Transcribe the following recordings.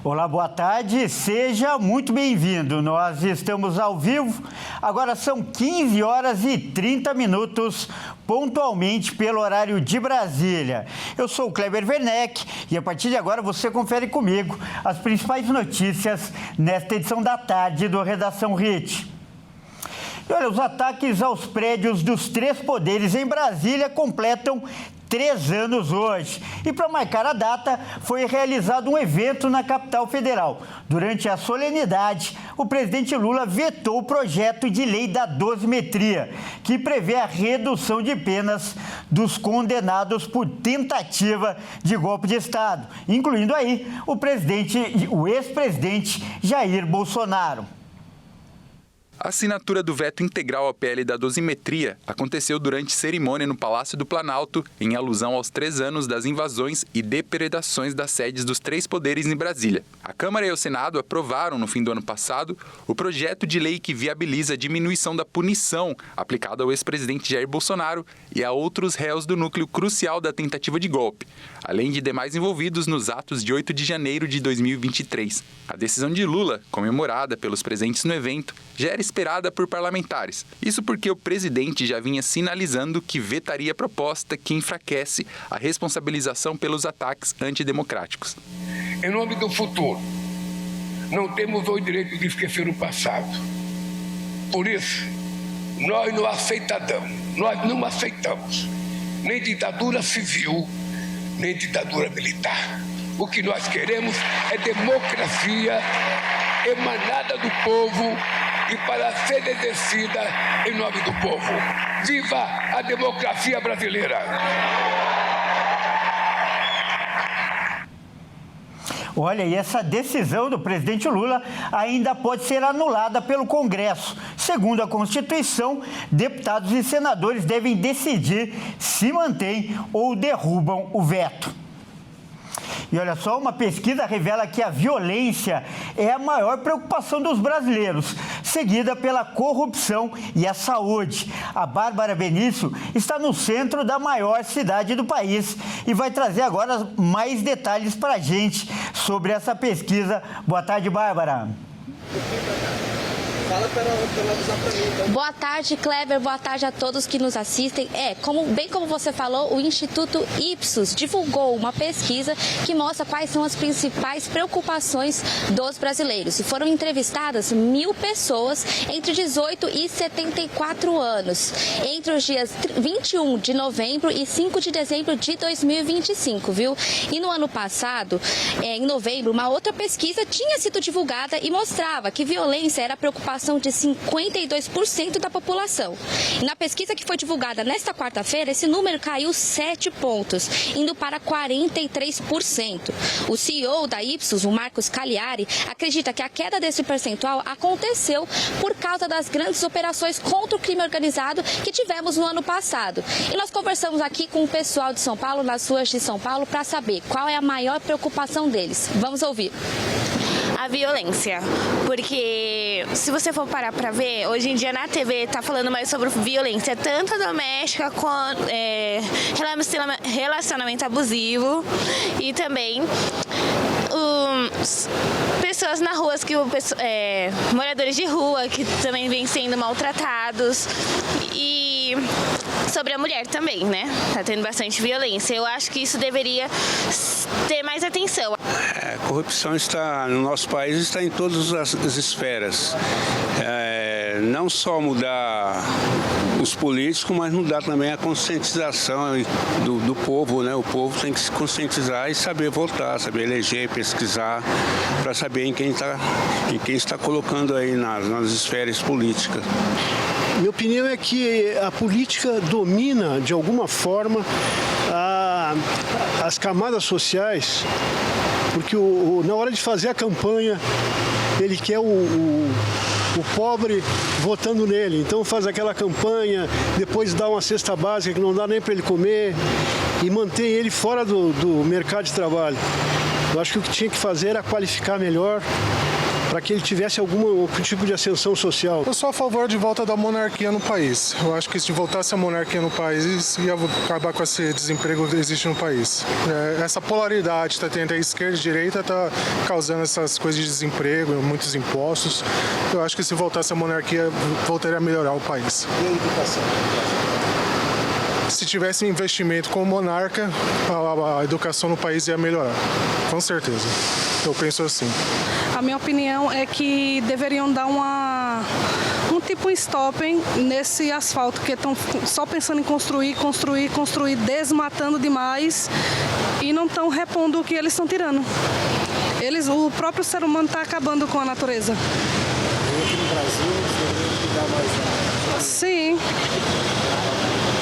Olá, boa tarde, seja muito bem-vindo. Nós estamos ao vivo, agora são 15 horas e 30 minutos, pontualmente pelo horário de Brasília. Eu sou o Kleber Werneck e a partir de agora você confere comigo as principais notícias nesta edição da tarde do Redação RIT. E olha, os ataques aos prédios dos três poderes em Brasília completam 3 anos hoje. E para marcar a data, foi realizado um evento na capital federal. Durante a solenidade, o presidente Lula vetou o projeto de lei da dosimetria, que prevê a redução de penas dos condenados por tentativa de golpe de Estado, incluindo aí o ex-presidente Jair Bolsonaro. A assinatura do veto integral à PL da dosimetria aconteceu durante cerimônia no Palácio do Planalto, em alusão aos 3 anos das invasões e depredações das sedes dos 3 poderes em Brasília. A Câmara e o Senado aprovaram, no fim do ano passado, o projeto de lei que viabiliza a diminuição da punição aplicada ao ex-presidente Jair Bolsonaro e a outros réus do núcleo crucial da tentativa de golpe, além de demais envolvidos nos atos de 8 de janeiro de 2023. A decisão de Lula, comemorada pelos presentes no evento, já era esperada por parlamentares. Isso porque o presidente já vinha sinalizando que vetaria a proposta que enfraquece a responsabilização pelos ataques antidemocráticos. Em nome do futuro, não temos o direito de esquecer o passado. Por isso, nós não aceitamos nem ditadura civil, nem ditadura militar. O que nós queremos é democracia emanada do povo e para ser exercida em nome do povo. Viva a democracia brasileira! Olha, e essa decisão do presidente Lula ainda pode ser anulada pelo Congresso. Segundo a Constituição, deputados e senadores devem decidir se mantêm ou derrubam o veto. E olha só, uma pesquisa revela que a violência é a maior preocupação dos brasileiros, seguida pela corrupção e a saúde. A Bárbara Benício está no centro da maior cidade do país e vai trazer agora mais detalhes para a gente sobre essa pesquisa. Boa tarde, Bárbara. Fala para ela avisar para mim, então. Boa tarde, Kleber. Boa tarde a todos que nos assistem. Bem como você falou, o Instituto Ipsos divulgou uma pesquisa que mostra quais são as principais preocupações dos brasileiros. E foram entrevistadas 1.000 pessoas entre 18 e 74 anos, entre os dias 21 de novembro e 5 de dezembro de 2025, viu? E no ano passado, em novembro, uma outra pesquisa tinha sido divulgada e mostrava que violência era a preocupação de 52% da população. E na pesquisa que foi divulgada nesta quarta-feira, esse número caiu 7 pontos, indo para 43%. O CEO da Ipsos, o Marcos Cagliari, acredita que a queda desse percentual aconteceu por causa das grandes operações contra o crime organizado que tivemos no ano passado. E nós conversamos aqui com o pessoal de São Paulo, nas ruas de São Paulo, para saber qual é a maior preocupação deles. Vamos ouvir. A violência, porque se você for parar para ver, hoje em dia na TV tá falando mais sobre violência, tanto doméstica quanto relacionamento abusivo e também pessoas na rua, moradores de rua que também vêm sendo maltratados e sobre a mulher também, né? Tá tendo bastante violência. Eu acho que isso deveria ter mais atenção. A corrupção no nosso país está em todas as esferas. Não só mudar os políticos, mas mudar também a conscientização do povo, né? O povo tem que se conscientizar e saber votar, saber eleger, pesquisar, para saber em quem está colocando aí nas esferas políticas. Minha opinião é que a política domina, de alguma forma, as camadas sociais, porque na hora de fazer a campanha, ele quer o pobre votando nele. Então faz aquela campanha, depois dá uma cesta básica que não dá nem para ele comer e mantém ele fora do mercado de trabalho. Eu acho que o que tinha que fazer era qualificar melhor para que ele tivesse algum tipo de ascensão social. Eu sou a favor de volta da monarquia no país. Eu acho que se voltasse a monarquia no país, ia acabar com esse desemprego que existe no país. Essa polaridade entre a esquerda e a direita está causando essas coisas de desemprego, muitos impostos. Eu acho que se voltasse a monarquia, voltaria a melhorar o país. E a educação? Se tivesse um investimento com o monarca, a educação no país ia melhorar. Com certeza. Eu penso assim. A minha opinião é que deveriam dar um tipo de stop nesse asfalto, que estão só pensando em construir, desmatando demais e não estão repondo o que eles estão tirando. O próprio ser humano está acabando com a natureza. E aqui no Brasil, deveriam dar mais... Sim.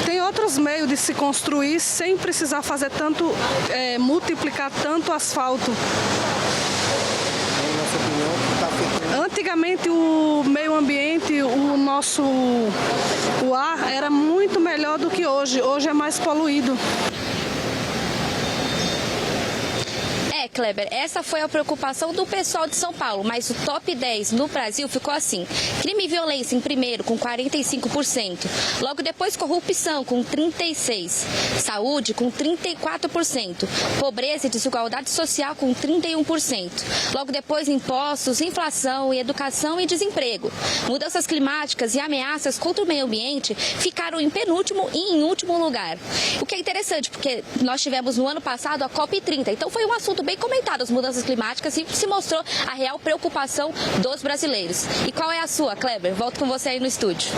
Tem outros meios de se construir sem precisar fazer tanto, multiplicar tanto asfalto. Antigamente o meio ambiente, o ar era muito melhor do que hoje. Hoje é mais poluído. Kleber, essa foi a preocupação do pessoal de São Paulo, mas o top 10 no Brasil ficou assim: crime e violência em primeiro, com 45%, logo depois corrupção, com 36%, saúde, com 34%, pobreza e desigualdade social, com 31%, logo depois impostos, inflação e educação e desemprego. Mudanças climáticas e ameaças contra o meio ambiente ficaram em penúltimo e em último lugar. O que é interessante, porque nós tivemos no ano passado a COP30, então foi um assunto bem comentado, as mudanças climáticas, e se mostrou a real preocupação dos brasileiros. E qual é a sua, Kleber? Volto com você aí no estúdio.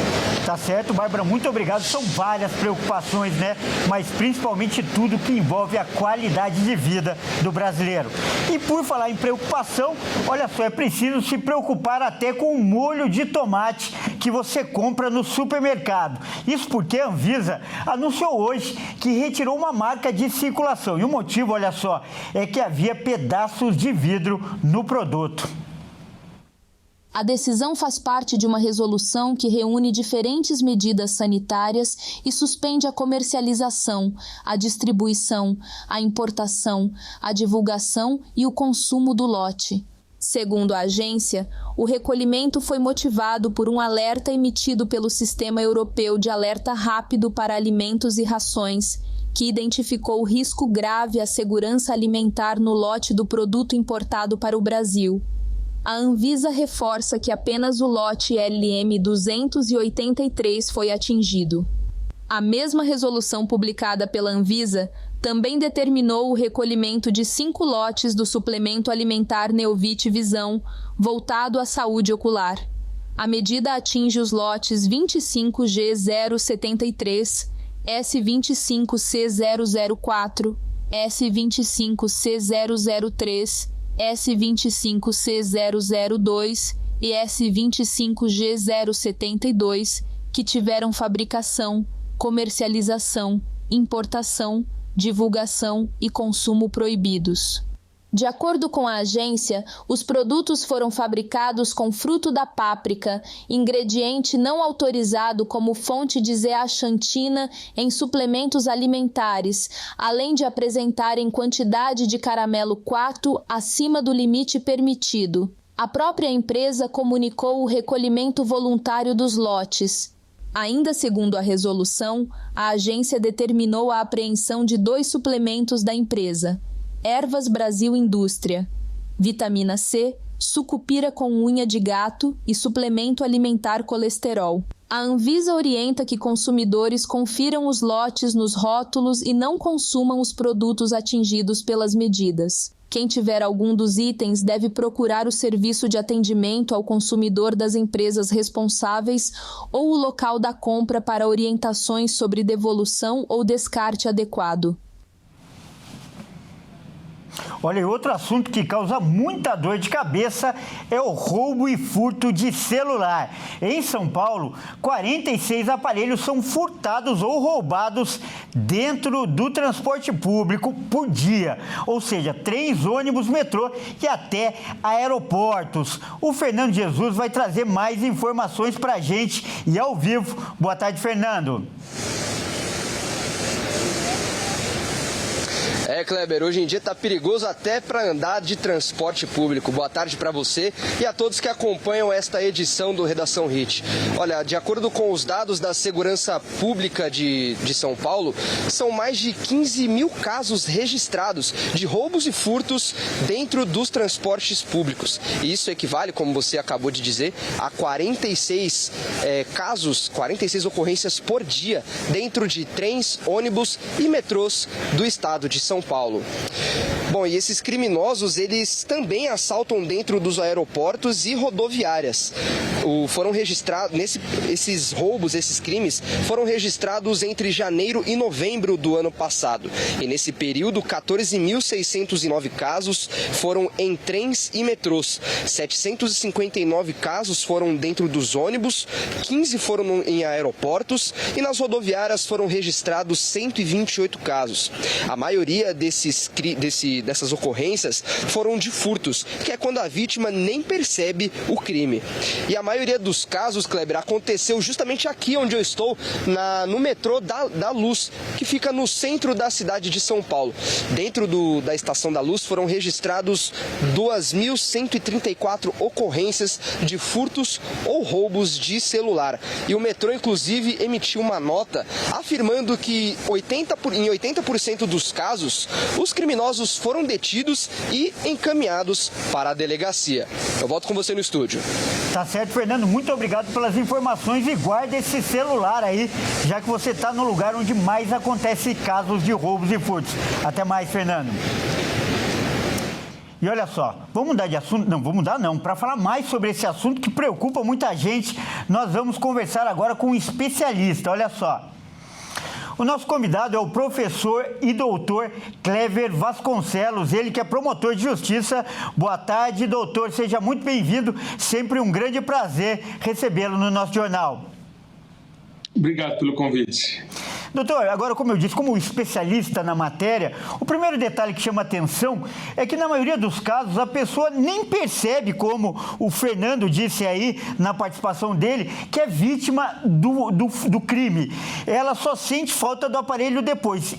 Tá certo, Bárbara, muito obrigado. São várias preocupações, né? Mas principalmente tudo que envolve a qualidade de vida do brasileiro. E por falar em preocupação, olha só, é preciso se preocupar até com o molho de tomate que você compra no supermercado. Isso porque a Anvisa anunciou hoje que retirou uma marca de circulação. E o motivo, olha só, é que havia pedaços de vidro no produto. A decisão faz parte de uma resolução que reúne diferentes medidas sanitárias e suspende a comercialização, a distribuição, a importação, a divulgação e o consumo do lote. Segundo a agência, o recolhimento foi motivado por um alerta emitido pelo Sistema Europeu de Alerta Rápido para Alimentos e Rações, que identificou o risco grave à segurança alimentar no lote do produto importado para o Brasil. A Anvisa reforça que apenas o lote LM 283 foi atingido. A mesma resolução publicada pela Anvisa também determinou o recolhimento de 5 lotes do suplemento alimentar Neovit Visão, voltado à saúde ocular. A medida atinge os lotes 25G073, S25C004, S25C003, S25C002 e S25G072, que tiveram fabricação, comercialização, importação, divulgação e consumo proibidos. De acordo com a agência, os produtos foram fabricados com fruto da páprica, ingrediente não autorizado como fonte de zeaxantina em suplementos alimentares, além de apresentarem quantidade de caramelo 4 acima do limite permitido. A própria empresa comunicou o recolhimento voluntário dos lotes. Ainda segundo a resolução, a agência determinou a apreensão de 2 suplementos da empresa: Ervas Brasil Indústria, vitamina C, sucupira com unha de gato e suplemento alimentar colesterol. A Anvisa orienta que consumidores confiram os lotes nos rótulos e não consumam os produtos atingidos pelas medidas. Quem tiver algum dos itens deve procurar o serviço de atendimento ao consumidor das empresas responsáveis ou o local da compra para orientações sobre devolução ou descarte adequado. Olha, e outro assunto que causa muita dor de cabeça é o roubo e furto de celular. Em São Paulo, 46 aparelhos são furtados ou roubados dentro do transporte público por dia. Ou seja, 3 ônibus, metrô e até aeroportos. O Fernando Jesus vai trazer mais informações pra gente e ao vivo. Boa tarde, Fernando. Kleber, hoje em dia tá perigoso até para andar de transporte público. Boa tarde para você e a todos que acompanham esta edição do Redação Hit. Olha, de acordo com os dados da Segurança Pública de São Paulo, são mais de 15 mil casos registrados de roubos e furtos dentro dos transportes públicos. E isso equivale, como você acabou de dizer, a 46 46 ocorrências por dia dentro de trens, ônibus e metrôs do estado de São Paulo. Bom, e esses criminosos, eles também assaltam dentro dos aeroportos e rodoviárias. Foram registrados, esses roubos, esses crimes, foram registrados entre janeiro e novembro do ano passado. E nesse período, 14.609 casos foram em trens e metrôs. 759 casos foram dentro dos ônibus, 15 foram em aeroportos e nas rodoviárias foram registrados 128 casos. A maioria dessas ocorrências foram de furtos, que é quando a vítima nem percebe o crime. E a maioria dos casos, Kleber, aconteceu justamente aqui onde eu estou, no metrô da Luz, que fica no centro da cidade de São Paulo. Dentro da Estação da Luz foram registrados 2.134 ocorrências de furtos ou roubos de celular. E o metrô, inclusive, emitiu uma nota afirmando que em 80% dos casos, os criminosos foram detidos e encaminhados para a delegacia. Eu volto com você no estúdio. Tá certo, Fernando. Muito obrigado pelas informações e guarda esse celular aí, já que você está no lugar onde mais acontece casos de roubos e furtos. Até mais, Fernando. E olha só, vamos mudar de assunto? Não, vamos mudar não. Para falar mais sobre esse assunto que preocupa muita gente, nós vamos conversar agora com um especialista. Olha só. O nosso convidado é o professor e doutor Clever Vasconcelos, ele que é promotor de justiça. Boa tarde, doutor, seja muito bem-vindo. Sempre um grande prazer recebê-lo no nosso jornal. Obrigado pelo convite. Doutor, agora, como eu disse, como especialista na matéria, o primeiro detalhe que chama atenção é que, na maioria dos casos, a pessoa nem percebe, como o Fernando disse aí na participação dele, que é vítima do crime. Ela só sente falta do aparelho depois.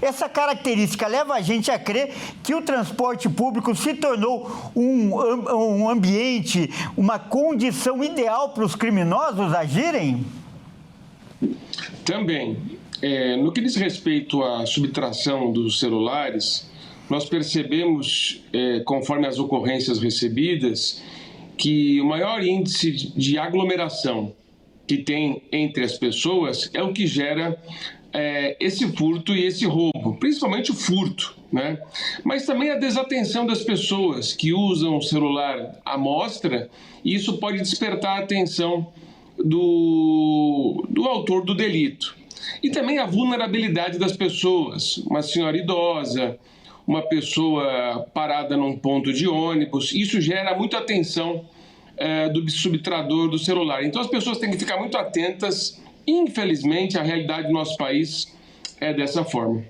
Essa característica leva a gente a crer que o transporte público se tornou um ambiente, uma condição ideal para os criminosos agirem? Também, no que diz respeito à subtração dos celulares, nós percebemos, conforme as ocorrências recebidas, que o maior índice de aglomeração que tem entre as pessoas é o que gera esse furto e esse roubo, principalmente o furto, né? Mas também a desatenção das pessoas que usam o celular à mostra, e isso pode despertar a atenção do autor do delito. E também a vulnerabilidade das pessoas, uma senhora idosa, uma pessoa parada num ponto de ônibus, isso gera muita atenção do subtrador do celular. Então as pessoas têm que ficar muito atentas. Infelizmente, a realidade do nosso país é dessa forma.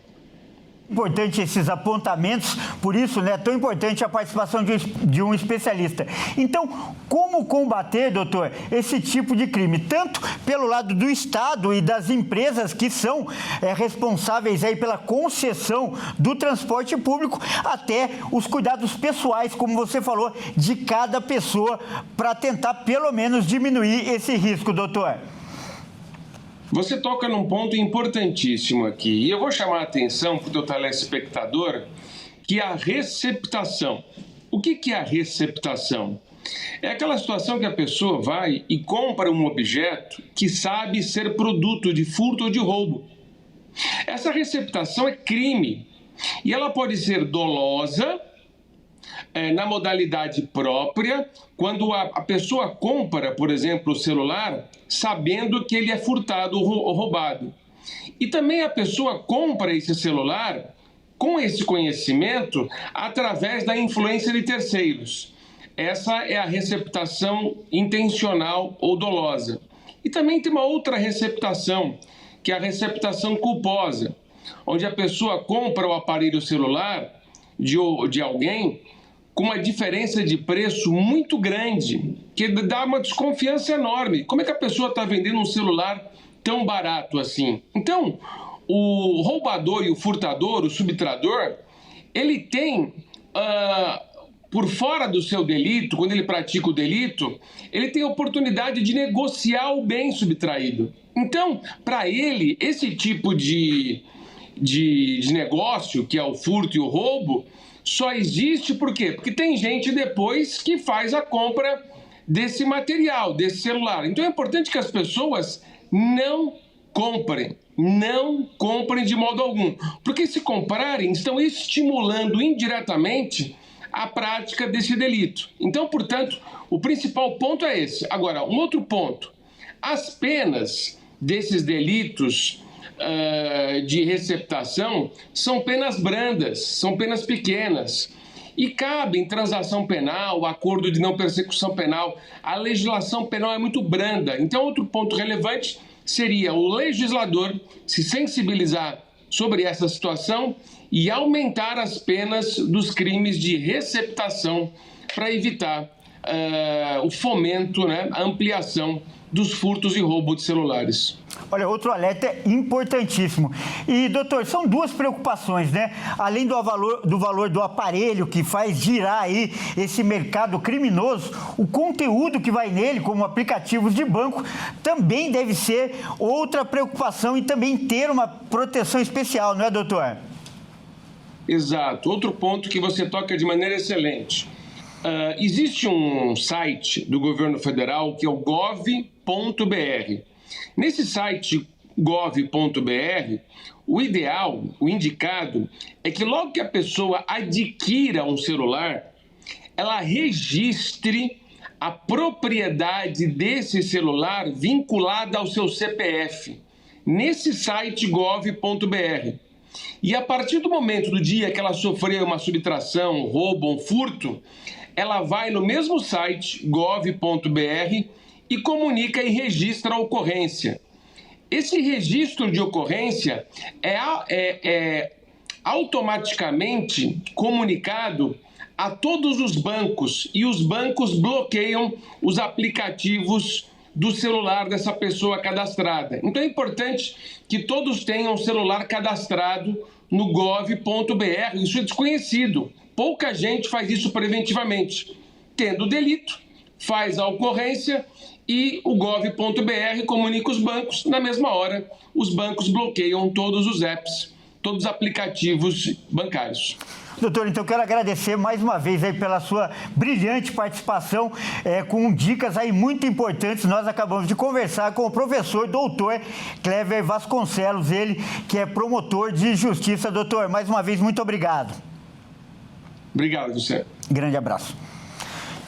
Importante esses apontamentos, por isso, né, é tão importante a participação de um especialista. Então, como combater, doutor, esse tipo de crime? Tanto pelo lado do Estado e das empresas que são responsáveis aí pela concessão do transporte público, até os cuidados pessoais, como você falou, de cada pessoa, para tentar, pelo menos, diminuir esse risco, doutor. Você toca num ponto importantíssimo aqui, e eu vou chamar a atenção para o teu telespectador, que é a receptação. O que é a receptação? É aquela situação que a pessoa vai e compra um objeto que sabe ser produto de furto ou de roubo. Essa receptação é crime, e ela pode ser dolosa, na modalidade própria, quando a pessoa compra, por exemplo, o celular, sabendo que ele é furtado ou roubado. E também a pessoa compra esse celular com esse conhecimento através da influência de terceiros. Essa é a receptação intencional ou dolosa. E também tem uma outra receptação, que é a receptação culposa, onde a pessoa compra o aparelho celular de alguém com uma diferença de preço muito grande, que dá uma desconfiança enorme. Como é que a pessoa está vendendo um celular tão barato assim? Então, o roubador e o furtador, o subtrador, ele tem, por fora do seu delito, quando ele pratica o delito, ele tem a oportunidade de negociar o bem subtraído. Então, para ele, esse tipo de negócio, que é o furto e o roubo, só existe por quê? Porque tem gente depois que faz a compra desse material, desse celular. Então é importante que as pessoas não comprem de modo algum. Porque se comprarem, estão estimulando indiretamente a prática desse delito. Então, portanto, o principal ponto é esse. Agora, um outro ponto. As penas desses delitos de receptação são penas brandas, são penas pequenas. E cabe em transação penal, acordo de não persecução penal. A legislação penal é muito branda. Então, outro ponto relevante seria o legislador se sensibilizar sobre essa situação e aumentar as penas dos crimes de receptação para evitar o fomento, a ampliação dos furtos e roubo de celulares. Olha, outro alerta importantíssimo. E, doutor, são duas preocupações, né? Além do valor do aparelho que faz girar aí esse mercado criminoso, o conteúdo que vai nele, como aplicativos de banco, também deve ser outra preocupação e também ter uma proteção especial, não é, doutor? Exato. Outro ponto que você toca de maneira excelente. Existe um site do governo federal que é o gov.br. Nesse site gov.br, o ideal, o indicado, é que logo que a pessoa adquira um celular, ela registre a propriedade desse celular vinculada ao seu CPF, nesse site gov.br. E a partir do momento do dia que ela sofreu uma subtração, um roubo, um furto, ela vai no mesmo site gov.br e comunica e registra a ocorrência. Esse registro de ocorrência é automaticamente comunicado a todos os bancos e os bancos bloqueiam os aplicativos do celular dessa pessoa cadastrada. Então é importante que todos tenham um celular cadastrado no gov.br. Isso é desconhecido. Pouca gente faz isso preventivamente. Tendo o delito, faz a ocorrência e o gov.br comunica os bancos. Na mesma hora, os bancos bloqueiam todos os apps, todos os aplicativos bancários. Doutor, então quero agradecer mais uma vez aí pela sua brilhante participação com dicas aí muito importantes. Nós acabamos de conversar com o professor doutor Clever Vasconcelos, ele que é promotor de justiça. Doutor, mais uma vez, muito obrigado. Obrigado, José. Grande abraço.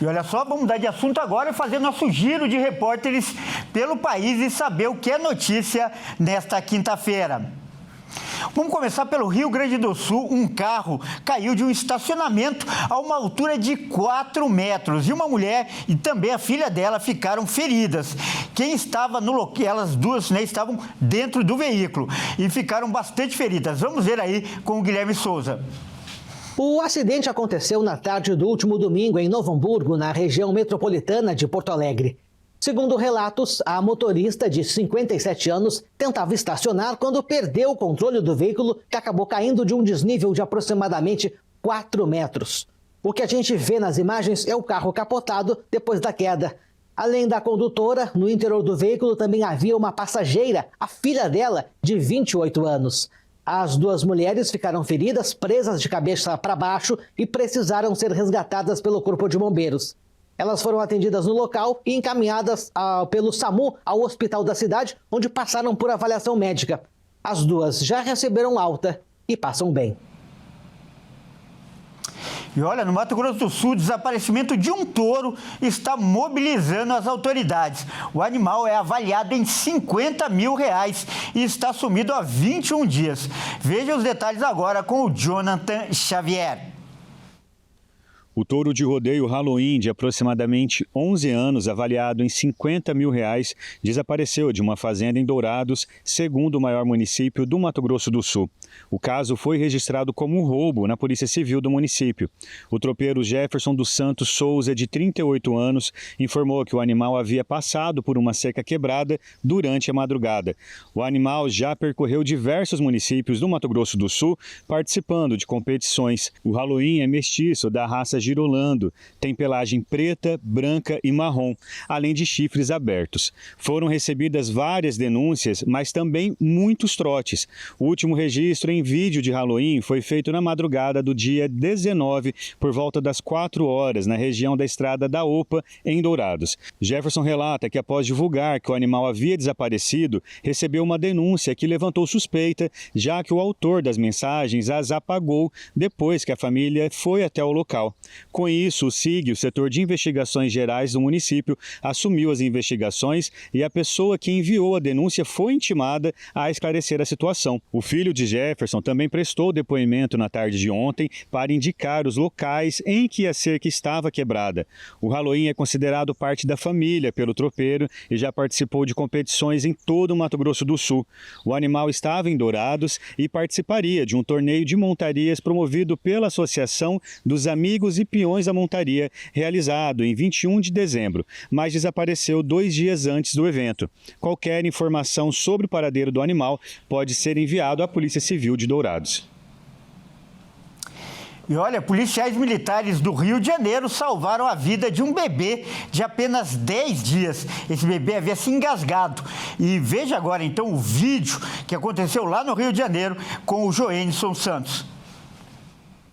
E olha só, vamos mudar de assunto agora e fazer nosso giro de repórteres pelo país e saber o que é notícia nesta quinta-feira. Vamos começar pelo Rio Grande do Sul. Um carro caiu de um estacionamento a uma altura de 4 metros e uma mulher e também a filha dela ficaram feridas. Quem estava no local, elas duas estavam dentro do veículo e ficaram bastante feridas. Vamos ver aí com o Guilherme Souza. O acidente aconteceu na tarde do último domingo em Novo Hamburgo, na região metropolitana de Porto Alegre. Segundo relatos, a motorista de 57 anos tentava estacionar quando perdeu o controle do veículo, que acabou caindo de um desnível de aproximadamente 4 metros. O que a gente vê nas imagens é o carro capotado depois da queda. Além da condutora, no interior do veículo também havia uma passageira, a filha dela, de 28 anos. As duas mulheres ficaram feridas, presas de cabeça para baixo e precisaram ser resgatadas pelo Corpo de Bombeiros. Elas foram atendidas no local e encaminhadas pelo SAMU ao hospital da cidade, onde passaram por avaliação médica. As duas já receberam alta e passam bem. E olha, no Mato Grosso do Sul, o desaparecimento de um touro está mobilizando as autoridades. O animal é avaliado em R$50 mil e está sumido há 21 dias. Veja os detalhes agora com o Jonathan Xavier. O touro de rodeio Halloween, de aproximadamente 11 anos, avaliado em R$50 mil, desapareceu de uma fazenda em Dourados, segundo o maior município do Mato Grosso do Sul. O caso foi registrado como um roubo na Polícia Civil do município. O tropeiro Jefferson dos Santos Souza, de 38 anos, informou que o animal havia passado por uma cerca quebrada durante a madrugada. O animal já percorreu diversos municípios do Mato Grosso do Sul, participando de competições. O Halloween é mestiço da raça Girolando, tem pelagem preta, branca e marrom, além de chifres abertos. Foram recebidas várias denúncias, mas também muitos trotes. O último registro em vídeo de Halloween foi feito na madrugada do dia 19, por volta das 4 horas, na região da estrada da Opa, em Dourados. Jefferson relata que após divulgar que o animal havia desaparecido, recebeu uma denúncia que levantou suspeita, já que o autor das mensagens as apagou depois que a família foi até o local. Com isso, o SIG, o setor de investigações gerais do município, assumiu as investigações e a pessoa que enviou a denúncia foi intimada a esclarecer a situação. O filho de Jefferson também prestou depoimento na tarde de ontem para indicar os locais em que a cerca estava quebrada. O Halloween é considerado parte da família pelo tropeiro e já participou de competições em todo o Mato Grosso do Sul. O animal estava em Dourados e participaria de um torneio de montarias promovido pela Associação dos Amigos e Peões da Montaria, realizado em 21 de dezembro, mas desapareceu 2 dias antes do evento. Qualquer informação sobre o paradeiro do animal pode ser enviado à Polícia Civil de Dourados. E olha, policiais militares do Rio de Janeiro salvaram a vida de um bebê de apenas 10 dias. Esse bebê havia se engasgado. E veja agora, então, o vídeo que aconteceu lá no Rio de Janeiro com o Joenison Santos.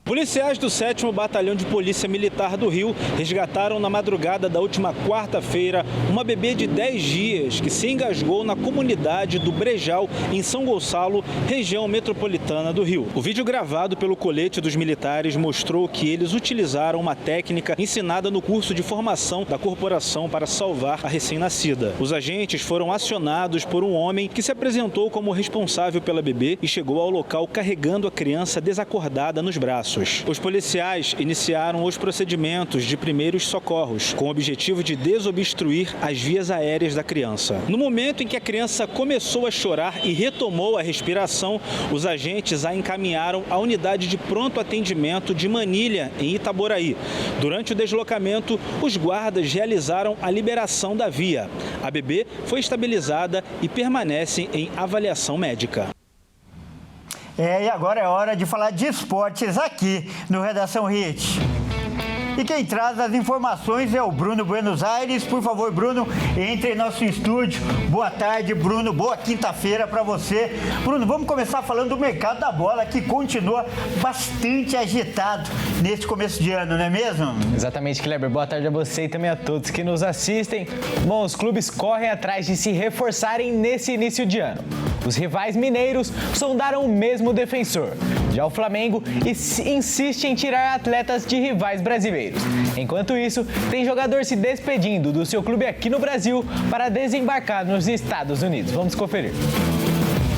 Policiais do 7º Batalhão de Polícia Militar do Rio resgataram na madrugada da última quarta-feira uma bebê de 10 dias que se engasgou na comunidade do Brejal, em São Gonçalo, região metropolitana do Rio. O vídeo gravado pelo colete dos militares mostrou que eles utilizaram uma técnica ensinada no curso de formação da corporação para salvar a recém-nascida. Os agentes foram acionados por um homem que se apresentou como responsável pela bebê e chegou ao local carregando a criança desacordada nos braços. Os policiais iniciaram os procedimentos de primeiros socorros, com o objetivo de desobstruir as vias aéreas da criança. No momento em que a criança começou a chorar e retomou a respiração, os agentes a encaminharam à unidade de pronto atendimento de Manilha, em Itaboraí. Durante o deslocamento, os guardas realizaram a liberação da via. A bebê foi estabilizada e permanece em avaliação médica. E agora é hora de falar de esportes aqui no Redação Hit. E quem traz as informações é o Bruno Buenos Aires. Por favor, Bruno, entre em nosso estúdio. Boa tarde, Bruno. Boa quinta-feira para você. Bruno, vamos começar falando do mercado da bola, que continua bastante agitado neste começo de ano, não é mesmo? Exatamente, Kleber. Boa tarde a você e também a todos que nos assistem. Bom, os clubes correm atrás de se reforçarem nesse início de ano. Os rivais mineiros sondaram o mesmo defensor. Já o Flamengo insiste em tirar atletas de rivais brasileiros. Enquanto isso, tem jogador se despedindo do seu clube aqui no Brasil para desembarcar nos Estados Unidos. Vamos conferir.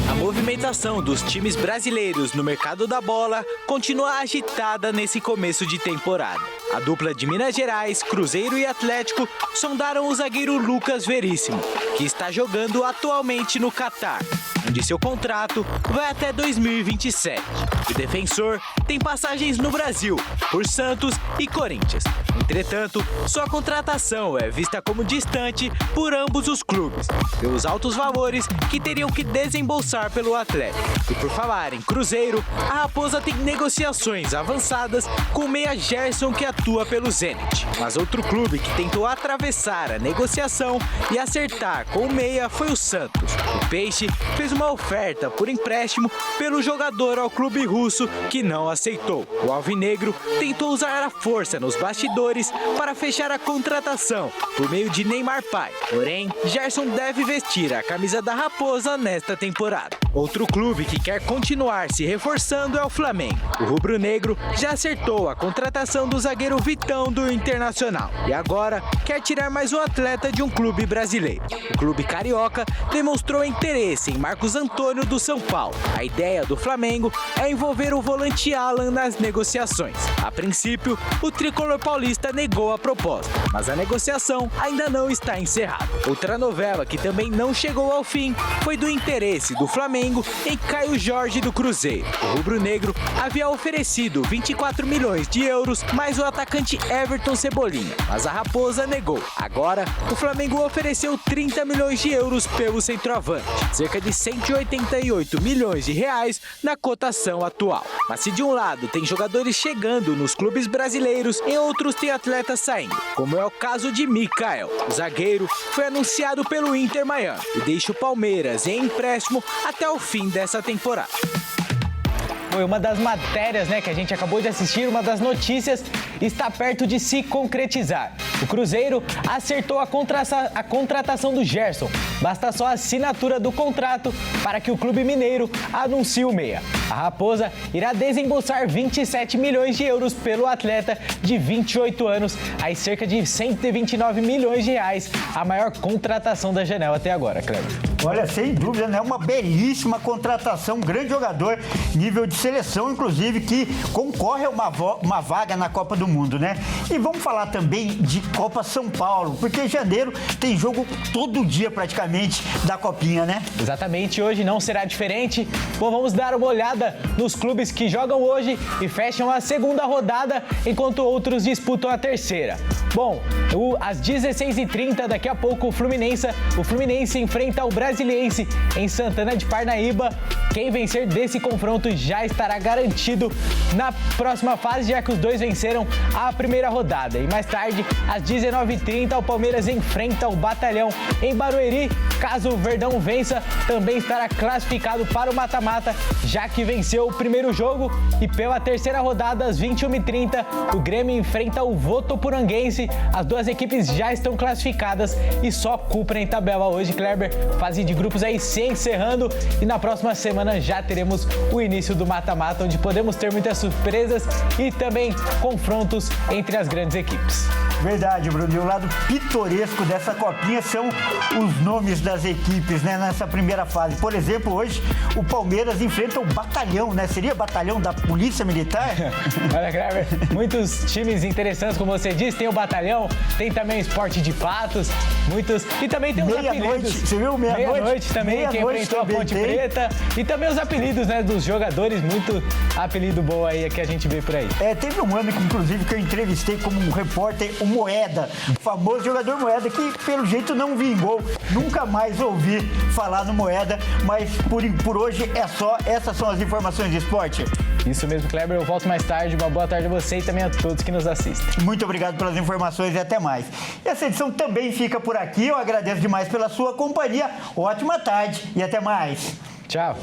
A movimentação dos times brasileiros no mercado da bola continua agitada nesse começo de temporada. A dupla de Minas Gerais, Cruzeiro e Atlético sondaram o zagueiro Lucas Veríssimo, que está jogando atualmente no Catar, onde seu contrato vai até 2027. O defensor tem passagens no Brasil, por Santos e Corinthians. Entretanto, sua contratação é vista como distante por ambos os clubes, pelos altos valores que teriam que desembolsar pelo atleta. E por falar em Cruzeiro, a Raposa tem negociações avançadas com o meia Gerson, que atua pelo Zenit. Mas outro clube que tentou atravessar a negociação e acertar com o meia foi o Santos. O Peixe fez uma oferta por empréstimo pelo jogador ao clube russo, que não aceitou. O alvinegro tentou usar a força nos bastidores para fechar a contratação por meio de Neymar pai. Porém, Gerson deve vestir a camisa da Raposa nesta temporada. Outro clube que quer continuar se reforçando é o Flamengo. O rubro-negro já acertou a contratação do zagueiro Vitão do Internacional e agora quer tirar mais um atleta de um clube brasileiro. O clube carioca demonstrou em interesse em Marcos Antônio do São Paulo. A ideia do Flamengo é envolver o volante Alan nas negociações. A princípio, o tricolor paulista negou a proposta, mas a negociação ainda não está encerrada. Outra novela que também não chegou ao fim foi do interesse do Flamengo em Caio Jorge do Cruzeiro. O rubro-negro havia oferecido 24 milhões de euros mais o atacante Everton Cebolinha, mas a Raposa negou. Agora, o Flamengo ofereceu 30 milhões de euros pelo centroavante, cerca de 188 milhões de reais na cotação atual. Mas se de um lado tem jogadores chegando nos clubes brasileiros, em outros tem atletas saindo, como é o caso de Mikael. O zagueiro foi anunciado pelo Inter Miami e deixa o Palmeiras em empréstimo até o fim dessa temporada. Foi uma das matérias, que a gente acabou de assistir, uma das notícias está perto de se concretizar. O Cruzeiro acertou a contratação do Gerson. Basta só a assinatura do contrato para que o clube mineiro anuncie o meia. A Raposa irá desembolsar 27 milhões de euros pelo atleta de 28 anos, aí cerca de 129 milhões de reais, a maior contratação da janela até agora, Cleber. Olha, sem dúvida, né? Uma belíssima contratação, um grande jogador, nível de seleção, inclusive, que concorre a uma vaga na Copa do Mundo, né? E vamos falar também de Copa São Paulo, porque em janeiro tem jogo todo dia, praticamente, da Copinha, né? Exatamente, hoje não será diferente. Bom, vamos dar uma olhada nos clubes que jogam hoje e fecham a segunda rodada, enquanto outros disputam a terceira. Bom, às 16h30, daqui a pouco, o Fluminense enfrenta o Brasiliense em Santana de Parnaíba. Quem vencer desse confronto já estará garantido na próxima fase, já que os dois venceram a primeira rodada. E mais tarde, às 19h30, o Palmeiras enfrenta o Batalhão em Barueri. Caso o Verdão vença, também estará classificado para o mata-mata, já que venceu o primeiro jogo. E pela terceira rodada, às 21h30, o Grêmio enfrenta o Votoporanguense. As duas equipes já estão classificadas e só cumprem tabela hoje, Kleber. Fase de grupos aí se encerrando e na próxima semana já teremos o início do mata-mata, onde podemos ter muitas surpresas e também confrontos entre as grandes equipes. Verdade, Bruno. E o lado pitoresco dessa copinha são os nomes das equipes, né, nessa primeira fase. Por exemplo, hoje o Palmeiras enfrenta o Batalhão, né? Seria Batalhão da Polícia Militar? Olha, Kleber, muitos times interessantes, como você disse. Tem o Batalhão, tem também o Sport de Patos, muitos. E também tem os apelidos. Você viu? Meia-noite também, que enfrentou a Ponte Preta. E também os apelidos, né, dos jogadores. Muito apelido bom aí que a gente vê por aí. Teve um ano, inclusive, que eu entrevistei como um repórter o Moeda, o famoso jogador Moeda, que pelo jeito não vingou. Nunca mais ouvi falar no Moeda, mas por hoje é só. Essas são as informações de esporte. Isso mesmo, Kleber. Eu volto mais tarde. Uma boa tarde a você e também a todos que nos assistem. Muito obrigado pelas informações e até mais. E essa edição também fica por aqui. Eu agradeço demais pela sua companhia. Ótima tarde e até mais. Tchau.